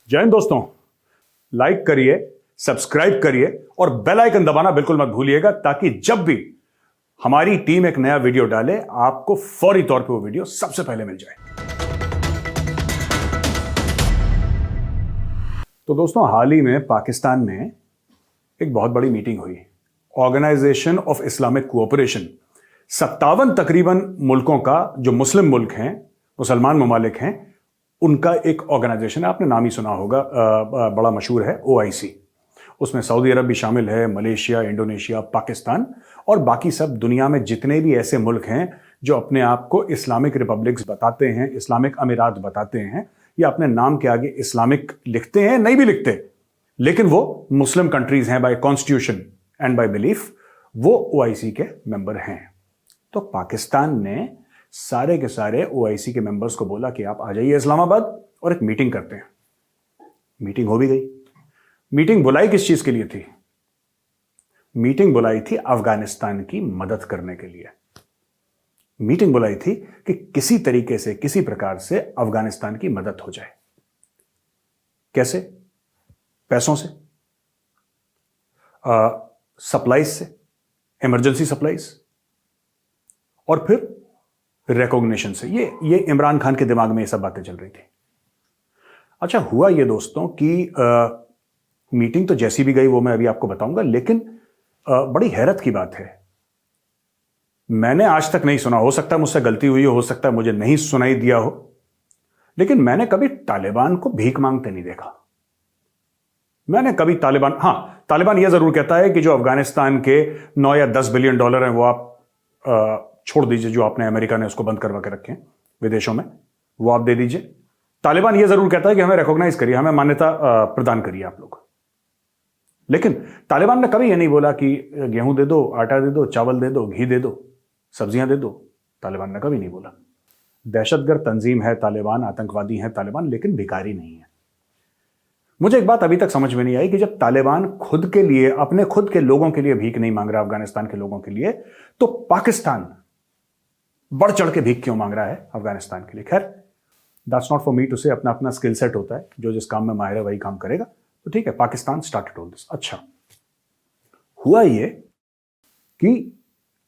जय हिंद दोस्तों, लाइक करिए, सब्सक्राइब करिए और बेल आइकन दबाना बिल्कुल मत भूलिएगा ताकि जब भी हमारी टीम एक नया वीडियो डाले आपको फौरी तौर पे वो वीडियो सबसे पहले मिल जाए। तो दोस्तों, हाल ही में पाकिस्तान में एक बहुत बड़ी मीटिंग हुई। ऑर्गेनाइजेशन ऑफ इस्लामिक कोऑपरेशन 57 तकरीबन मुल्कों का, जो मुस्लिम मुल्क हैं, मुसलमान ममालिक हैं, उनका एक ऑर्गेनाइजेशन है। आपने नाम ही सुना होगा, बड़ा मशहूर है, OIC। उसमें सऊदी अरब भी शामिल है, मलेशिया, इंडोनेशिया, पाकिस्तान और बाकी सब दुनिया में जितने भी ऐसे मुल्क हैं जो अपने आप को इस्लामिक रिपब्लिक्स बताते हैं, इस्लामिक अमीरात बताते हैं, या अपने नाम के आगे इस्लामिक लिखते हैं, नहीं भी लिखते, लेकिन वो मुस्लिम कंट्रीज हैं by constitution and by belief, वो OIC के मेंबर हैं। तो पाकिस्तान ने सारे के सारे OIC के मेंबर्स को बोला कि आप आ जाइए इस्लामाबाद और एक मीटिंग करते हैं। मीटिंग हो भी गई। मीटिंग बुलाई किस चीज के लिए थी? मीटिंग बुलाई थी अफगानिस्तान की मदद करने के लिए। मीटिंग बुलाई थी कि किसी तरीके से, किसी प्रकार से अफगानिस्तान की मदद हो जाए। कैसे? पैसों से, सप्लाईज से, इमरजेंसी सप्लाईज, और फिर रिकॉग्निशन से। ये इमरान खान के दिमाग में ये सब बातें चल रही थी। अच्छा, हुआ ये दोस्तों कि मीटिंग तो जैसी भी गई वो मैं अभी आपको बताऊंगा, लेकिन बड़ी हैरत की बात है, मैंने आज तक नहीं सुना, हो सकता है मुझसे गलती हुई हो सकता है मुझे नहीं सुनाई दिया हो, लेकिन मैंने कभी तालिबान को भीख मांगते नहीं देखा। मैंने कभी तालिबान यह जरूर कहता है कि जो अफगानिस्तान के 9 या 10 बिलियन डॉलर हैं वो आप छोड़ दीजिए, जो आपने, अमेरिका ने उसको बंद करवा के रखे हैं विदेशों में, वो आप दे दीजिए। तालिबान यह जरूर कहता है कि हमें रिकॉग्नाइज करिए, हमें मान्यता प्रदान करिए आप लोग। लेकिन तालिबान ने कभी यह नहीं बोला कि गेहूं दे दो, आटा दे दो, चावल दे दो, घी दे दो, सब्जियां दे दो। तालिबान ने कभी नहीं बोला। दहशतगर्द तंजीम है तालिबान, आतंकवादी है तालिबान, लेकिन भिखारी नहीं है। मुझे एक बात अभी तक समझ में नहीं आई कि जब तालिबान खुद के लिए, अपने खुद के लोगों के लिए भीख नहीं मांग रहा, अफगानिस्तान के लोगों के लिए, तो पाकिस्तान बढ़ चढ़ के भीख क्यों मांग रहा है अफगानिस्तान के लिए? खैर, that's not for me to say, अपना अपना स्किल सेट होता है, जो जिस काम में माहिर है वही काम करेगा। तो ठीक है, पाकिस्तान स्टार्टेड ऑल दिस। अच्छा, हुआ ये कि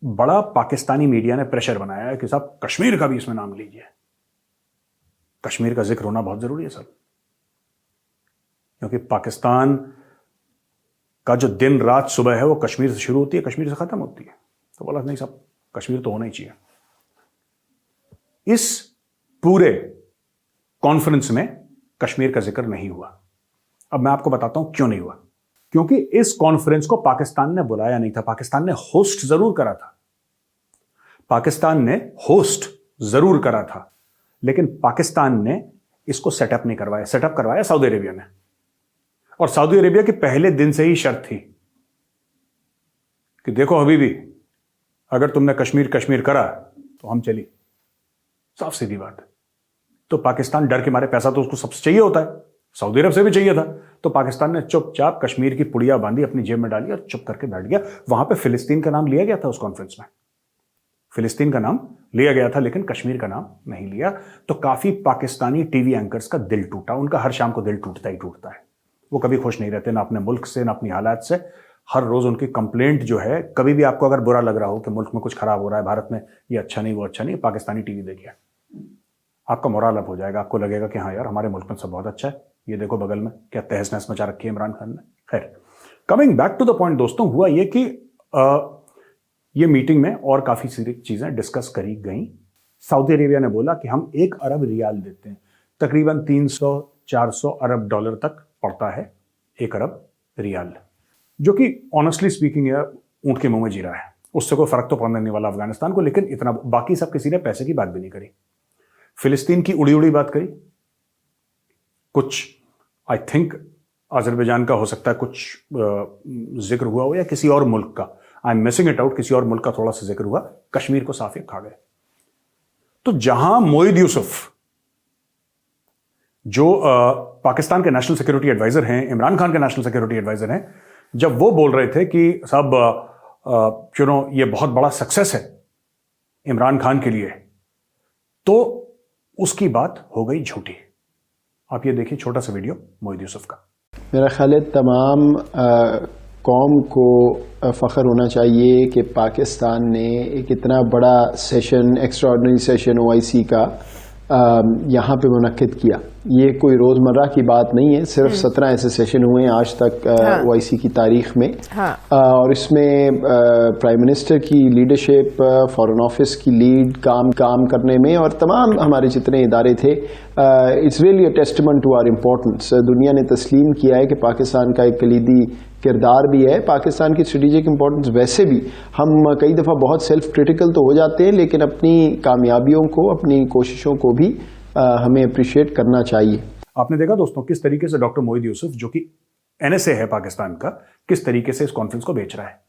बड़ा पाकिस्तानी मीडिया ने प्रेशर बनाया है कि साहब कश्मीर का भी इसमें नाम लीजिए। कश्मीर का जिक्र होना बहुत जरूरी है सर, क्योंकि पाकिस्तान का जो दिन रात सुबह है वो कश्मीर से शुरू होती है, कश्मीर से खत्म होती है। तो बोला नहीं साहब, कश्मीर तो होना ही चाहिए। इस पूरे कॉन्फ्रेंस में कश्मीर का जिक्र नहीं हुआ। अब मैं आपको बताता हूं क्यों नहीं हुआ। क्योंकि इस कॉन्फ्रेंस को पाकिस्तान ने बुलाया नहीं था। पाकिस्तान ने होस्ट जरूर करा था, लेकिन पाकिस्तान ने इसको सेटअप नहीं करवाया। सेटअप करवाया सऊदी अरेबिया ने, और सऊदी अरेबिया की पहले दिन से ही शर्त थी कि देखो हबीबी, अगर तुमने कश्मीर करा तो हम चली। साफ सीधी बात है। तो पाकिस्तान डर के मारे, पैसा तो उसको सबसे चाहिए होता है, सऊदी अरब से भी चाहिए था, तो पाकिस्तान ने चुपचाप कश्मीर की पुड़िया बांधी, अपनी जेब में डाली और चुप करके बैठ गया। वहां पे फिलिस्तीन का नाम लिया गया था उस कॉन्फ्रेंस में, फिलिस्तीन का नाम लिया गया था, लेकिन कश्मीर का नाम नहीं लिया। तो काफी पाकिस्तानी टीवी एंकर्स का दिल टूटा। उनका हर शाम को दिल टूटता ही टूटता है। वो कभी खुश नहीं रहते, ना अपने मुल्क से, ना अपनी हालात से। हर रोज उनकी कंप्लेंट जो है, कभी भी आपको अगर बुरा लग रहा हो कि मुल्क में कुछ खराब हो रहा है, भारत में ये अच्छा नहीं, वो अच्छा नहीं, पाकिस्तानी टीवी देखिए, आपका मोरल अप हो जाएगा। आपको लगेगा कि हाँ यार, हमारे मुल्क में सब बहुत अच्छा है। ये देखो बगल में क्या तहस नहस मचा रखी है इमरान खान ने। खैर, coming back to the point दोस्तों, हुआ ये कि ये मीटिंग में और काफी सारी चीजें डिस्कस करी गई। सऊदी अरेबिया ने बोला कि हम 1 अरब रियाल देते हैं, तकरीबन 300-400 अरब डॉलर तक पड़ता है 1 अरब रियाल, जो कि ऑनेस्टली स्पीकिंग यार ऊंट के मुंह में जी रहा है। उससे कोई फर्क तो पड़ने नहीं वाला अफगानिस्तान को, लेकिन इतना, बाकी सब किसी ने पैसे की बात भी नहीं करी। फिलिस्तीन की उड़ी उड़ी बात करी, कुछ आई थिंक अजरबैजान का हो सकता है कुछ जिक्र हुआ हो, या किसी और मुल्क का, I am missing it out, किसी और मुल्क का थोड़ा सा जिक्र हुआ। कश्मीर को साफ खा गए। तो जहां मोईद यूसुफ, जो पाकिस्तान के नेशनल सिक्योरिटी एडवाइजर हैं, इमरान खान के नेशनल सिक्योरिटी एडवाइजर हैं, जब वो बोल रहे थे कि साहब ये बहुत बड़ा सक्सेस है इमरान खान के लिए, तो उसकी बात हो गई झूठी। आप ये देखिए छोटा सा वीडियो मोहिद यूसुफ का। मेरा ख्याल है तमाम कौम को फ़ख्र होना चाहिए कि पाकिस्तान ने एक इतना बड़ा सेशन, एक्स्ट्राऑर्डिनरी सेशन OIC का यहाँ पे मुनक्किद किया। ये कोई रोज़मर्रा की बात नहीं है, सिर्फ 17 ऐसे सेशन हुए हैं आज तक OIC की तारीख में। और इसमें प्राइम मिनिस्टर की लीडरशिप, फॉरेन ऑफिस की लीड काम करने में, और तमाम हमारे जितने इदारे थे, it's really a testament to our importance. दुनिया ने तस्लीम किया है कि पाकिस्तान का एक कलीदी किरदार भी है। पाकिस्तान की स्ट्रेटेजिक इंपॉर्टेंस, वैसे भी हम कई दफ़ा बहुत सेल्फ क्रिटिकल तो हो जाते हैं, लेकिन अपनी कामयाबियों को, अपनी कोशिशों को भी हमें अप्रिशिएट करना चाहिए। आपने देखा दोस्तों किस तरीके से डॉक्टर मोहिद यूसुफ, जो कि NSA है पाकिस्तान का, किस तरीके से इस कॉन्फ्रेंस को बेच रहा है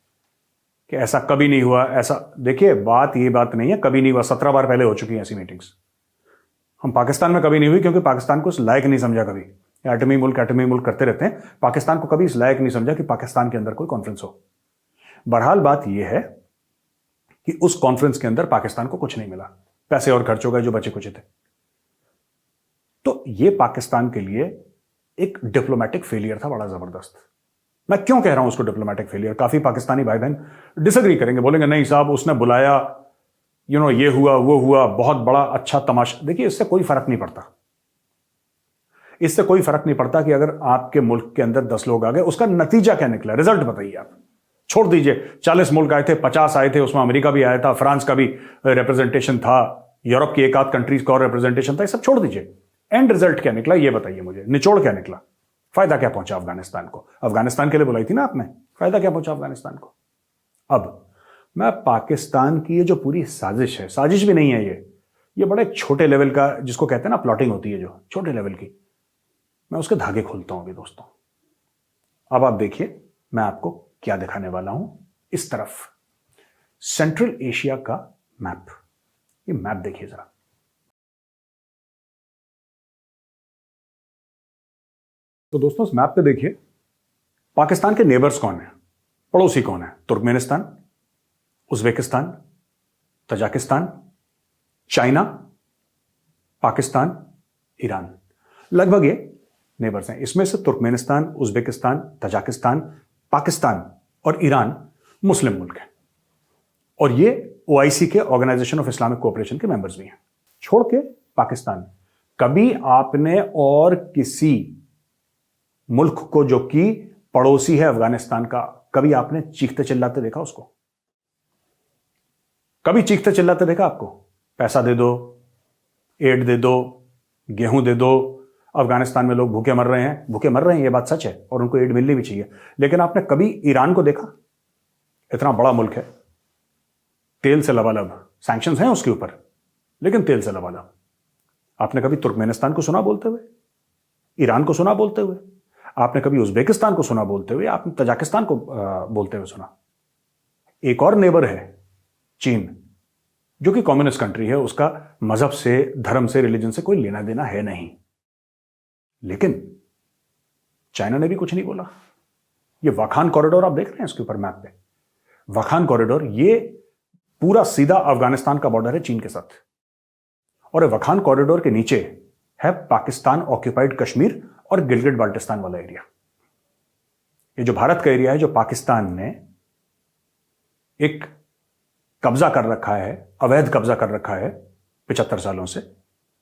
कि ऐसा कभी नहीं हुआ। ऐसा देखिए, ये बात नहीं है कभी नहीं हुआ, 17 बार पहले हो चुकी हैं ऐसी मीटिंग्स। हम पाकिस्तान में कभी नहीं हुई क्योंकि पाकिस्तान को इस लायक नहीं समझा कभी। एटमी मुल्क करते रहते हैं, पाकिस्तान को कभी इस लायक नहीं समझा कि पाकिस्तान के अंदर कोई कॉन्फ्रेंस हो। बहरहाल बात यह है कि उस कॉन्फ्रेंस के अंदर पाकिस्तान को कुछ नहीं मिला, पैसे और खर्च हो गए जो बचे कुछ थे। तो यह पाकिस्तान के लिए एक डिप्लोमेटिक फेलियर था बड़ा जबरदस्त। मैं क्यों कह रहा हूं उसको डिप्लोमेटिक फेलियर? काफी पाकिस्तानी भाई बहन डिसएग्री करेंगे, बोलेंगे नहीं साहब उसने बुलाया, ये हुआ वो हुआ, बहुत बड़ा अच्छा तमाशा। देखिए, इससे कोई फर्क नहीं पड़ता। इससे कोई फर्क नहीं पड़ता कि अगर आपके मुल्क के अंदर 10 लोग आ गए, उसका नतीजा क्या निकला, रिजल्ट बताइए आप। छोड़ दीजिए 40 मुल्क आए थे, 50 आए थे, उसमें अमेरिका भी आया था, फ्रांस का भी रिप्रेजेंटेशन था, यूरोप की एक आध कंट्रीज का और रिप्रेजेंटेशन था, ये सब छोड़ दीजिए। एंड रिजल्ट क्या निकला ये बताइए मुझे, निचोड़ क्या निकला, फायदा क्या पहुंचा अफगानिस्तान को? अफगानिस्तान के लिए बुलाई थी ना आपने, फायदा क्या पहुंचा अफगानिस्तान को? अब मैं पाकिस्तान की ये जो पूरी साजिश है, साजिश भी नहीं है ये बड़े छोटे लेवल का, जिसको कहते हैं ना प्लॉटिंग होती है जो छोटे लेवल की, मैं उसके धागे खोलता हूं अभी दोस्तों। अब आप देखिए मैं आपको क्या दिखाने वाला हूं। इस तरफ सेंट्रल एशिया का मैप, ये मैप देखिए जरा। तो दोस्तों इस मैप पे देखिए पाकिस्तान के नेबर्स कौन है, पड़ोसी कौन है? Turkmenistan, Uzbekistan, Tajikistan, China, Pakistan, Iran, लगभग ये नेबर्स हैं। इसमें से तुर्कमेनिस्तान, उज्बेकिस्तान, तजाकिस्तान, पाकिस्तान और ईरान मुस्लिम मुल्क हैं, और ये OIC के ऑर्गेनाइजेशन ऑफ इस्लामिक कोऑपरेशन के मेंबर्स भी हैं। छोड़ के पाकिस्तान, कभी आपने और किसी मुल्क को जो कि पड़ोसी है अफगानिस्तान का, कभी आपने चीखते चिल्लाते देखा उसको? कभी चीखते चिल्लाते देखा आपको? पैसा दे दो, एड दे दो, गेहूं दे दो, अफगानिस्तान में लोग भूखे मर रहे हैं, ये बात सच है और उनको एड मिलनी भी चाहिए। लेकिन आपने कभी ईरान को देखा? इतना बड़ा मुल्क है, तेल से लबालब, सैंक्शंस हैं उसके ऊपर, लेकिन तेल से लबालब। आपने कभी तुर्कमेनिस्तान को सुना बोलते हुए? ईरान को सुना बोलते हुए? आपने कभी उज्बेकिस्तान को सुना बोलते हुए? आपने तजाकिस्तान को बोलते हुए सुना? एक और नेबर है चीन, जो कि कम्युनिस्ट कंट्री है, उसका मजहब से, धर्म से, रिलीजन से कोई लेना देना है नहीं, लेकिन चाइना ने भी कुछ नहीं बोला। ये वाखान कॉरिडोर आप देख रहे हैं इसके ऊपर मैप पे, वाखान कॉरिडोर, ये पूरा सीधा अफगानिस्तान का बॉर्डर है चीन के साथ, और वाखान कॉरिडोर के नीचे है पाकिस्तान ऑक्यूपाइड कश्मीर और गिलगिट बाल्टिस्तान वाला एरिया। ये जो भारत का एरिया है, जो पाकिस्तान ने एक कब्जा कर रखा है, अवैध कब्जा कर रखा है 75 सालों से,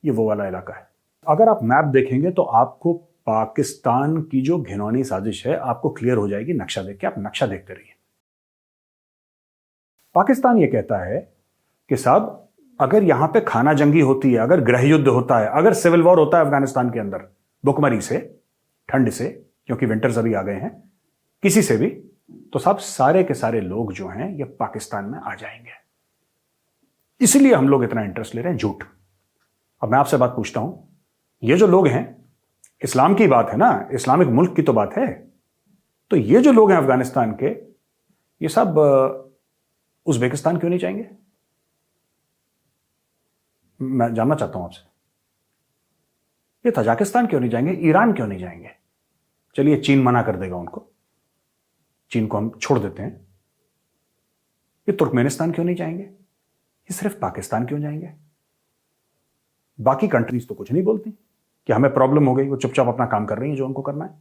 ये वो वाला इलाका है। अगर आप मैप देखेंगे तो आपको पाकिस्तान की जो घिनौनी साजिश है आपको क्लियर हो जाएगी नक्शा देख के। आप नक्शा देखते रहिए। पाकिस्तान ये कहता है कि साहब अगर यहां पे खाना जंगी होती है, अगर गृह युद्ध होता है, अगर सिविल वॉर होता है अफगानिस्तान के अंदर, भुखमरी से, ठंड से, क्योंकि विंटर्स अभी आ गए हैं, किसी से भी, तो साहब सारे के सारे लोग जो हैं ये पाकिस्तान में आ जाएंगे। इसलिए हम लोग इतना इंटरेस्ट ले रहे हैं। झूठ। अब मैं आपसे बात पूछता हूं, ये जो लोग हैं, इस्लाम की बात है ना, इस्लामिक मुल्क की तो बात है, तो ये जो लोग हैं अफगानिस्तान के, ये सब उज्बेकिस्तान क्यों नहीं जाएंगे? मैं जानना चाहता हूं आपसे। ये तजाकिस्तान क्यों नहीं जाएंगे? ईरान क्यों नहीं जाएंगे? चलिए चीन मना कर देगा उनको, चीन को हम छोड़ देते हैं। ये तुर्कमेनिस्तान क्यों नहीं जाएंगे? ये सिर्फ पाकिस्तान क्यों जाएंगे? बाकी कंट्रीज तो कुछ नहीं बोलती। कि हमें प्रॉब्लम हो गई, वो चुपचाप अपना काम कर रही है जो उनको करना है।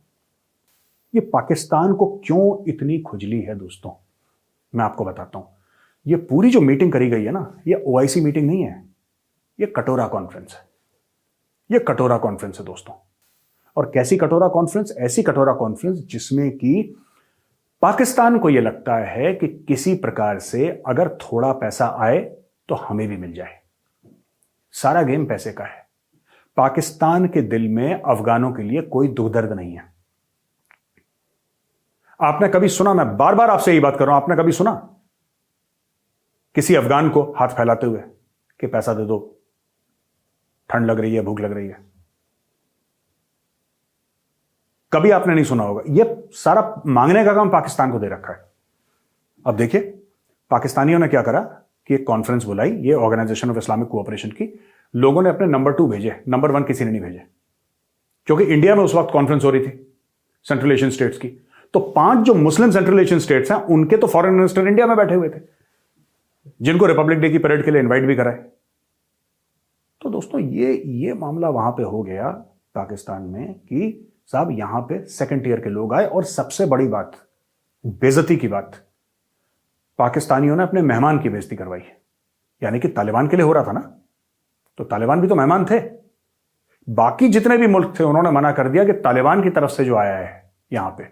ये पाकिस्तान को क्यों इतनी खुजली है दोस्तों, मैं आपको बताता हूं। ये पूरी जो मीटिंग करी गई है ना, ये ओआईसी मीटिंग नहीं है, ये कटोरा कॉन्फ्रेंस है। ये कटोरा कॉन्फ्रेंस है दोस्तों। और कैसी कटोरा कॉन्फ्रेंस? ऐसी कटोरा कॉन्फ्रेंस जिसमें कि पाकिस्तान को यह लगता है कि किसी प्रकार से अगर थोड़ा पैसा आए तो हमें भी मिल जाए। सारा गेम पैसे का है। पाकिस्तान के दिल में अफगानों के लिए कोई दुख दर्द नहीं है। आपने कभी सुना, मैं बार बार आपसे यही बात कर रहा हूं, आपने कभी सुना किसी अफगान को हाथ फैलाते हुए कि पैसा दे दो, ठंड लग रही है, भूख लग रही है? कभी आपने नहीं सुना होगा। यह सारा मांगने का काम पाकिस्तान को दे रखा है। अब देखिए, पाकिस्तानियों ने क्या करा कि एक कॉन्फ्रेंस बुलाई, ये ऑर्गेनाइजेशन ऑफ इस्लामिक कोऑपरेशन की। लोगों ने अपने नंबर 2 भेजे, नंबर 1 किसी ने नहीं भेजे, क्योंकि इंडिया में उस वक्त कॉन्फ्रेंस हो रही थी सेंट्रल एशियन स्टेट्स की। तो 5 जो मुस्लिम सेंट्रल एशियन स्टेट्स हैं, उनके तो फॉरेन मिनिस्टर इंडिया में बैठे हुए थे, जिनको रिपब्लिक डे की परेड के लिए इन्वाइट भी कराए। तो दोस्तों, ये मामला वहां पे हो गया पाकिस्तान में कि साहब यहां पे सेकंड टियर के लोग आए। और सबसे बड़ी बात, बेइज्जती की बात, पाकिस्तानियों ने अपने मेहमान की बेइज्जती करवाई। यानी कि तालिबान के लिए हो रहा था ना, तो तालिबान भी तो मेहमान थे। बाकी जितने भी मुल्क थे उन्होंने मना कर दिया कि तालिबान की तरफ से जो आया है यहां पे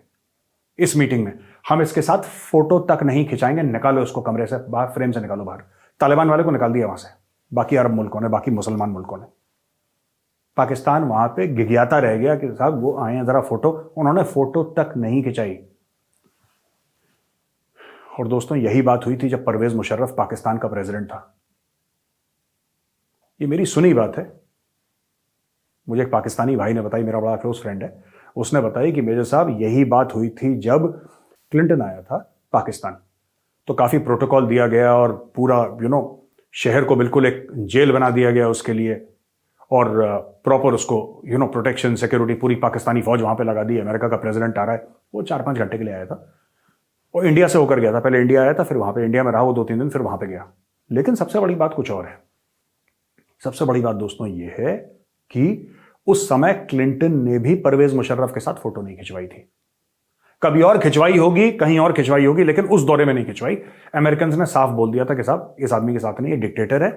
इस मीटिंग में, हम इसके साथ फोटो तक नहीं खिंचाएंगे, निकालो इसको कमरे से बाहर, फ्रेम से निकालो बाहर। तालिबान वाले को निकाल दिया वहां से, बाकी अरब मुल्कों ने, बाकी मुसलमान मुल्कों ने। पाकिस्तान वहां पे गिगियाता रह गया कि साहब वो आए हैं जरा फोटो, उन्होंने फोटो तक नहीं खिंचाई। और दोस्तों, यही बात हुई थी जब परवेज मुशर्रफ पाकिस्तान का प्रेसिडेंट था। ये मेरी सुनी बात है, मुझे एक पाकिस्तानी भाई ने बताई, मेरा बड़ा क्लोज फ्रेंड है, उसने बताई कि मेजर साहब यही बात हुई थी जब क्लिंटन आया था पाकिस्तान। तो काफी प्रोटोकॉल दिया गया और पूरा शहर को बिल्कुल एक जेल बना दिया गया उसके लिए, और प्रॉपर उसको प्रोटेक्शन, सिक्योरिटी, पूरी पाकिस्तानी फौज वहां पे लगा दी। अमेरिका का प्रेसिडेंट आ रहा है, वो 4-5 घंटे के लिए आया था, और इंडिया से होकर गया था। पहले इंडिया आया था, फिर वहां पे इंडिया में रहा वो 2-3 दिन, फिर वहां पे गया। लेकिन सबसे बड़ी बात कुछ और है। सबसे बड़ी बात दोस्तों ये है कि उस समय क्लिंटन ने भी परवेज मुशर्रफ के साथ फोटो नहीं खिंचवाई थी। कभी और खिंचवाई होगी, कहीं और खिंचवाई होगी, लेकिन उस दौरे में नहीं खिंचवाई। अमेरिकन ने साफ बोल दिया था कि साहब इस आदमी के साथ नहीं, ये डिक्टेटर है।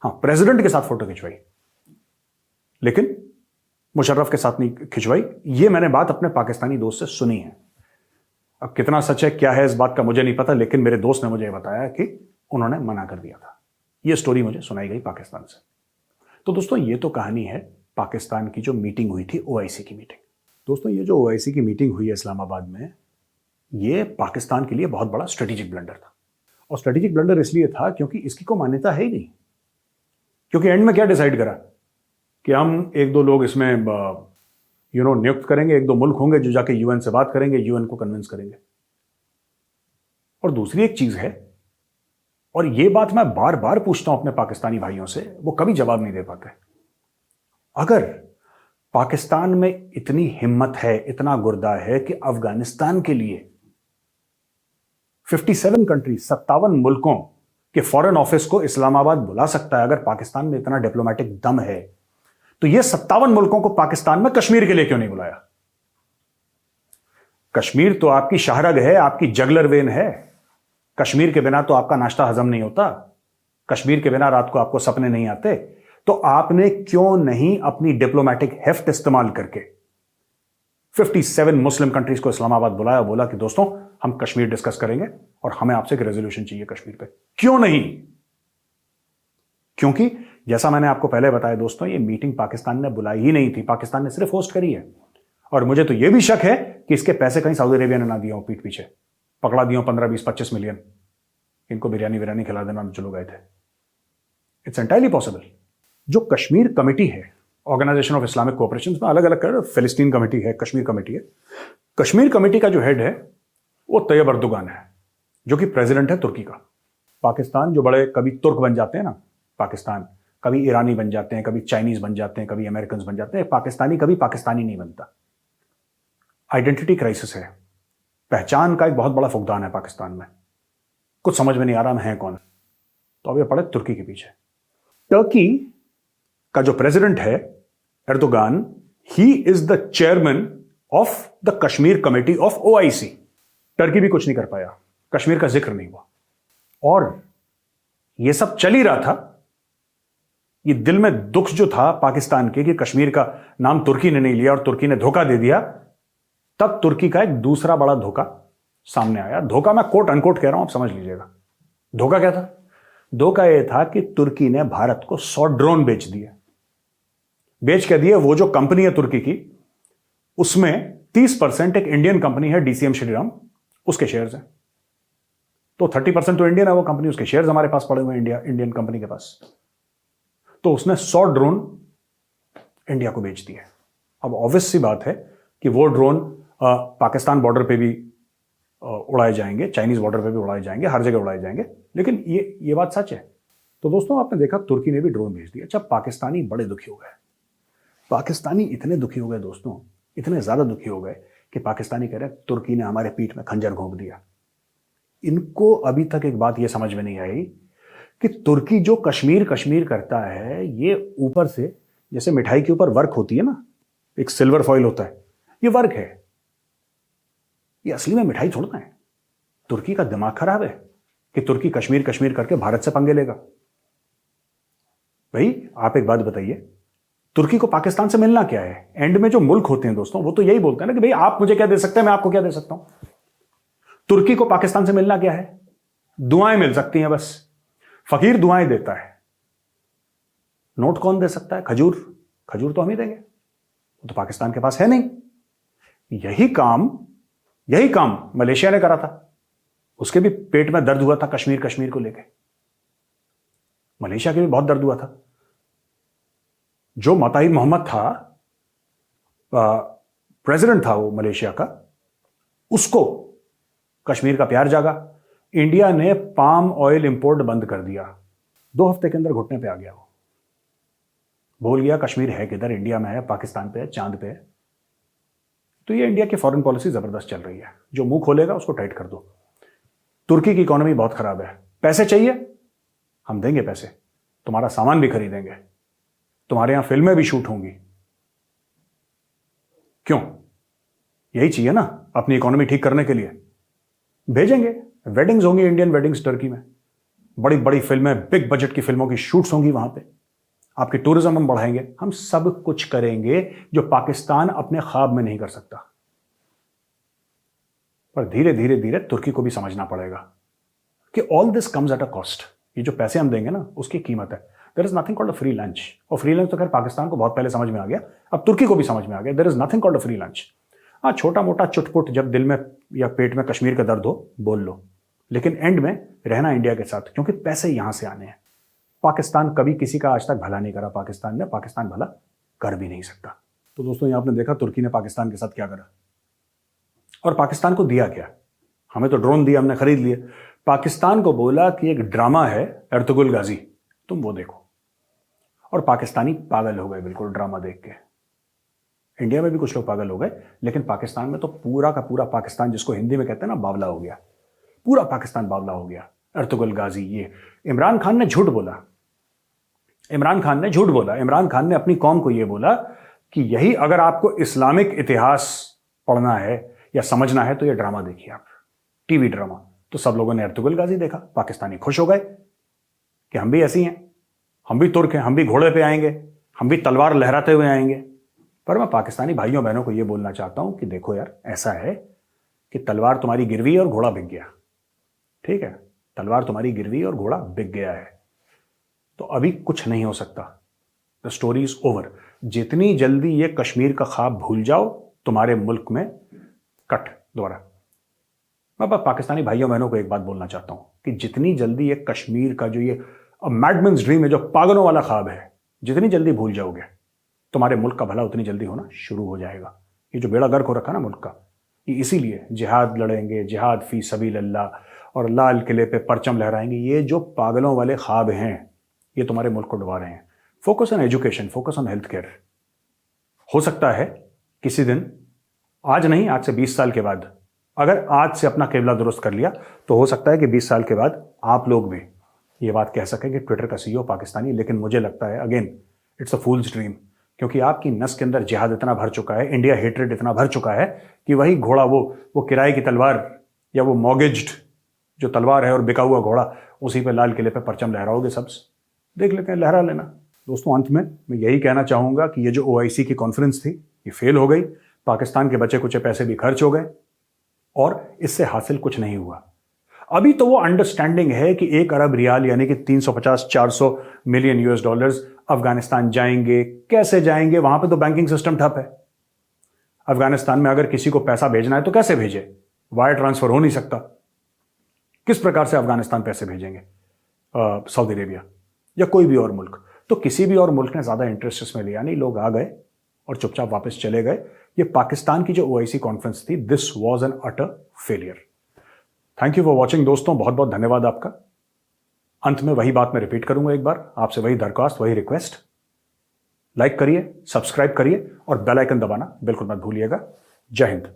हाँ, प्रेसिडेंट के साथ फोटो खिंचवाई, लेकिन मुशर्रफ के साथ नहीं खिंचवाई। ये मैंने बात अपने पाकिस्तानी दोस्त से सुनी है। अब कितना सच है, क्या है इस बात का मुझे नहीं पता, लेकिन मेरे दोस्त ने मुझे बताया कि उन्होंने मना कर दिया था। ये स्टोरी मुझे सुनाई गई पाकिस्तान से। तो दोस्तों, ये तो कहानी है पाकिस्तान की जो मीटिंग हुई थी, ओआईसी की मीटिंग। दोस्तों, ये जो ओआईसी की मीटिंग हुई है इस्लामाबाद में, ये पाकिस्तान के लिए बहुत बड़ा स्ट्रेटेजिक ब्लंडर था। और स्ट्रेटेजिक ब्लंडर इसलिए था क्योंकि इसकी कोई मान्यता है ही नहीं। क्योंकि एंड में क्या डिसाइड करा कि हम 1-2 लोग इसमें नियुक्त करेंगे, 1-2 मुल्क होंगे जो जाके यूएन से बात करेंगे, यूएन को कन्विंस करेंगे। और दूसरी एक चीज है, और ये बात मैं बार बार पूछता हूं अपने पाकिस्तानी भाइयों से, वो कभी जवाब नहीं दे पाते। अगर पाकिस्तान में इतनी हिम्मत है, इतना गुर्दा है कि अफगानिस्तान के लिए 57 कंट्री, 57 मुल्कों के फॉरेन ऑफिस को इस्लामाबाद बुला सकता है, अगर पाकिस्तान में इतना डिप्लोमेटिक दम है, तो ये 57 मुल्कों को पाकिस्तान में कश्मीर के लिए क्यों नहीं बुलाया? कश्मीर तो आपकी शाहरग है, आपकी जगलर वेन है। कश्मीर के बिना तो आपका नाश्ता हजम नहीं होता, कश्मीर के बिना रात को आपको सपने नहीं आते। तो आपने क्यों नहीं अपनी डिप्लोमेटिक हेफ्ट इस्तेमाल करके 57 मुस्लिम कंट्रीज को इस्लामाबाद बुलाया, बोला कि दोस्तों हम कश्मीर डिस्कस करेंगे और हमें आपसे एक रेजोल्यूशन चाहिए कश्मीर पे? क्यों नहीं? क्योंकि जैसा मैंने आपको पहले बताया दोस्तों, ये मीटिंग पाकिस्तान ने बुलाई ही नहीं थी, पाकिस्तान ने सिर्फ होस्ट करी है। और मुझे तो यह भी शक है कि इसके पैसे कहीं सऊदी अरेबिया ने ना दिया हो, पीठ पीछे पकड़ा दिया 15-20-25 मिलियन, इनको बिरयानी खिला देना जो लोग आए थे। It's entirely possible. जो कश्मीर कमेटी है, ऑर्गेनाइजेशन ऑफ इस्लामिक कोऑपरेशन में अलग अलग कर, फिलिस्तीन कमेटी है, कश्मीर कमेटी है। कश्मीर कमेटी का जो हेड है वो तैयब अर्दोगान है, जो कि प्रेसिडेंट है तुर्की का। पाकिस्तान जो बड़े कभी तुर्क बन जाते हैं ना, पाकिस्तान कभी ईरानी बन जाते हैं, कभी चाइनीज बन जाते हैं, कभी अमेरिकन बन जाते हैं, पाकिस्तानी कभी पाकिस्तानी नहीं बनता। आइडेंटिटी क्राइसिस है, पहचान का एक बहुत बड़ा फुकदान है पाकिस्तान में। कुछ समझ में नहीं आ रहा हम हैं कौन, तो अब ये पड़े तुर्की के पीछे। टर्की का जो प्रेसिडेंट है Erdogan, he is the chairman of the Kashmir committee of OIC। Turkey भी कुछ नहीं कर पाया, कश्मीर का जिक्र नहीं हुआ। और यह सब चल ही रहा था, ये दिल में दुख जो था पाकिस्तान के कि कश्मीर का नाम तुर्की ने नहीं लिया और तुर्की ने धोखा दे दिया, तब तुर्की का एक दूसरा बड़ा धोखा सामने आया। धोखा मैं कोट अनकोट कह रहा हूं, आप समझ लीजिएगा। धोखा क्या था? धोखा यह था कि तुर्की ने भारत को 100 ड्रोन बेच दिए। बेच के दिए। वो जो कंपनी है तुर्की की, उसमें 30% एक इंडियन कंपनी है DCM श्रीराम, उसके शेयर्स हैं। तो 30% तो इंडियन है वो कंपनी, उसके शेयर्स हमारे पास पड़े हुए हैं इंडियन कंपनी के पास। तो उसने 100 ड्रोन इंडिया को बेच दिए। अब ऑब्वियस सी बात है कि वो ड्रोन पाकिस्तान बॉर्डर पे भी उड़ाए जाएंगे, चाइनीज बॉर्डर पे भी उड़ाए जाएंगे, हर जगह उड़ाए जाएंगे। लेकिन ये बात सच है। तो दोस्तों, आपने देखा तुर्की ने भी ड्रोन भेज दिया। अच्छा, पाकिस्तानी बड़े दुखी हो गए। पाकिस्तानी इतने दुखी हो गए दोस्तों, इतने ज्यादा दुखी हो गए कि पाकिस्तानी कह रहे हैं तुर्की ने हमारे पीठ में खंजर घोंप दिया। इनको अभी तक एक बात यह समझ में नहीं आई कि तुर्की जो कश्मीर कश्मीर करता है, ये ऊपर से जैसे मिठाई के ऊपर वर्क होती है ना, एक सिल्वर फॉइल होता है, ये वर्क है। ये असली में मिठाई थोड़ा है। तुर्की का दिमाग खराब है कि तुर्की कश्मीर कश्मीर करके भारत से पंगे लेगा। भाई आप एक बात बताइए, तुर्की को पाकिस्तान से मिलना क्या है? एंड में जो मुल्क होते हैं दोस्तों, वो तो यही बोलते हैं ना कि भाई आप मुझे क्या दे सकते हैं, मैं आपको क्या दे सकता हूं। तुर्की को पाकिस्तान से मिलना क्या है? दुआएं मिल सकती हैं बस। फकीर दुआएं देता है, नोट कौन दे सकता है? खजूर। खजूर तो हम ही देंगे, वो तो पाकिस्तान के पास है नहीं। यही काम मलेशिया ने करा था। उसके भी पेट में दर्द हुआ था कश्मीर कश्मीर को लेकर। मलेशिया के भी बहुत दर्द हुआ था। जो मताहिर मोहम्मद था, प्रेसिडेंट था वो मलेशिया का, उसको कश्मीर का प्यार जागा। इंडिया ने पाम ऑयल इंपोर्ट बंद कर दिया। 2 हफ्ते के अंदर घुटने पे आ गया। वो भूल गया कश्मीर है किधर, इंडिया में है, पाकिस्तान पे है, चांद पे है। तो ये इंडिया की फॉरेन पॉलिसी जबरदस्त चल रही है। जो मुंह खोलेगा उसको टाइट कर दो। तुर्की की इकोनॉमी बहुत खराब है। पैसे चाहिए, हम देंगे पैसे, तुम्हारा सामान भी खरीदेंगे, तुम्हारे यहां फिल्में भी शूट होंगी। क्यों? यही चाहिए ना अपनी इकोनॉमी ठीक करने के लिए। भेजेंगे, वेडिंग्स होंगी, इंडियन वेडिंग्स टर्की में, बड़ी बड़ी फिल्में, बिग बजट की फिल्मों की शूट्स होंगी वहां पे। आपकी टूरिज्म हम बढ़ाएंगे, हम सब कुछ करेंगे जो पाकिस्तान अपने ख्वाब में नहीं कर सकता। पर धीरे धीरे धीरे तुर्की को भी समझना पड़ेगा कि all this comes at a cost. ये जो पैसे हम देंगे ना, उसकी कीमत है। There is nothing called a free lunch. और फ्री लंच तो खैर पाकिस्तान को बहुत पहले समझ में आ गया, अब तुर्की को भी समझ में आ गया। There is nothing called a free lunch. हाँ, छोटा मोटा चुटपुट जब दिल में या पेट में कश्मीर का दर्द हो बोल लो, लेकिन एंड में रहना इंडिया के साथ, क्योंकि पैसे यहां से आने हैं। पाकिस्तान कभी किसी का आज तक भला नहीं करा पाकिस्तान ने, पाकिस्तान भला कर भी नहीं सकता। तो दोस्तों, यहां आपने देखा तुर्की ने पाकिस्तान के साथ क्या करा और पाकिस्तान को दिया क्या। हमें तो ड्रोन दिया, हमने खरीद लिए। पाकिस्तान को बोला कि एक ड्रामा है अर्तुगरुल गाजी, तुम वो देखो। और पाकिस्तानी पागल हो गए बिल्कुल ड्रामा देख के। इंडिया में भी कुछ लोग पागल हो गए, लेकिन पाकिस्तान में तो पूरा का पूरा पाकिस्तान, जिसको हिंदी में कहते हैं ना बावला हो गया। पूरा पाकिस्तान बावला हो गया। अर्तुगरुल गाजी, ये इमरान खान ने झूठ बोला। इमरान खान ने अपनी कौम को यह बोला कि यही अगर आपको इस्लामिक इतिहास पढ़ना है या समझना है तो यह ड्रामा देखिए आप, टीवी ड्रामा। तो सब लोगों ने अर्तुगरुल गाजी देखा, पाकिस्तानी खुश हो गए कि हम भी ऐसी हैं, हम भी तुर्क हैं, हम भी घोड़े पे आएंगे, हम भी तलवार लहराते हुए आएंगे। पर मैं पाकिस्तानी भाइयों बहनों को यह बोलना चाहता हूं कि देखो यार, ऐसा है कि तलवार तुम्हारी गिरवी और घोड़ा बिक गया। ठीक है, तलवार तुम्हारी गिरवी और घोड़ा बिक गया है, तो अभी कुछ नहीं हो सकता। The story is over. जितनी जल्दी ये कश्मीर का ख्वाब भूल जाओ, तुम्हारे मुल्क में कट दोबारा। मैं बस पाकिस्तानी भाइयों बहनों को एक बात बोलना चाहता हूं कि जितनी जल्दी ये कश्मीर का जो ये मैडमैन्स ड्रीम है, जो पागलों वाला ख्वाब है, जितनी जल्दी भूल जाओगे, तुम्हारे मुल्क का भला उतनी जल्दी होना शुरू हो जाएगा। ये जो बेड़ा गर्क हो रखा ना मुल्क का, ये इसीलिए जिहाद लड़ेंगे, जिहाद फी सबीलिल्लाह और लाल किले पे परचम लहराएंगे। ये जो पागलों वाले ख्वाब हैं, ये तुम्हारे मुल्क को डुबा रहे हैं। Focus on education, focus on health care. हो सकता है किसी दिन, आज नहीं, आज से 20 साल के बाद, अगर आज से अपना केबला दुरुस्त कर लिया तो हो सकता है कि 20 साल के बाद आप लोग भी ये बात कह सकें कि ट्विटर का CEO पाकिस्तानी। लेकिन मुझे लगता है again it's a fools dream क्योंकि आपकी नस के अंदर जिहाद इतना भर चुका है, इंडिया हेट्रेड इतना भर चुका है कि वही घोड़ा, वो किराए की तलवार या वो मॉर्गेज्ड जो तलवार है और बिका हुआ घोड़ा, उसी पे लाल किले पे परचम लहराओगे सब्स। देख लेते हैं, लहरा लेना। दोस्तों, अंत में मैं यही कहना चाहूंगा कि ये जो OIC की कॉन्फ्रेंस थी, ये फेल हो गई। पाकिस्तान के बचे कुचे पैसे भी खर्च हो गए और इससे हासिल कुछ नहीं हुआ। अभी तो वो अंडरस्टैंडिंग है कि 1 अरब रियाल यानी कि 350-400 मिलियन US डॉलर्स अफगानिस्तान जाएंगे। कैसे जाएंगे? वहां पे तो बैंकिंग सिस्टम ठप है। अफगानिस्तान में अगर किसी को पैसा भेजना है तो कैसे भेजे? वायर ट्रांसफर हो नहीं सकता। किस प्रकार से अफगानिस्तान पैसे भेजेंगे? सऊदी अरेबिया या कोई भी और मुल्क? तो किसी भी और मुल्क ने ज्यादा इंटरेस्ट इसमें लिया नहीं, लोग आ गए और चुपचाप वापस चले गए। ये पाकिस्तान की जो OIC कॉन्फ्रेंस थी, this was an utter failure. Thank you for watching दोस्तों, बहुत बहुत धन्यवाद आपका। अंत में वही बात मैं रिपीट करूंगा एक बार, आपसे वही दरख्वास्त, वही रिक्वेस्ट, लाइक करिए, सब्सक्राइब करिए और बेल आइकन दबाना बिल्कुल मत भूलिएगा। जय हिंद।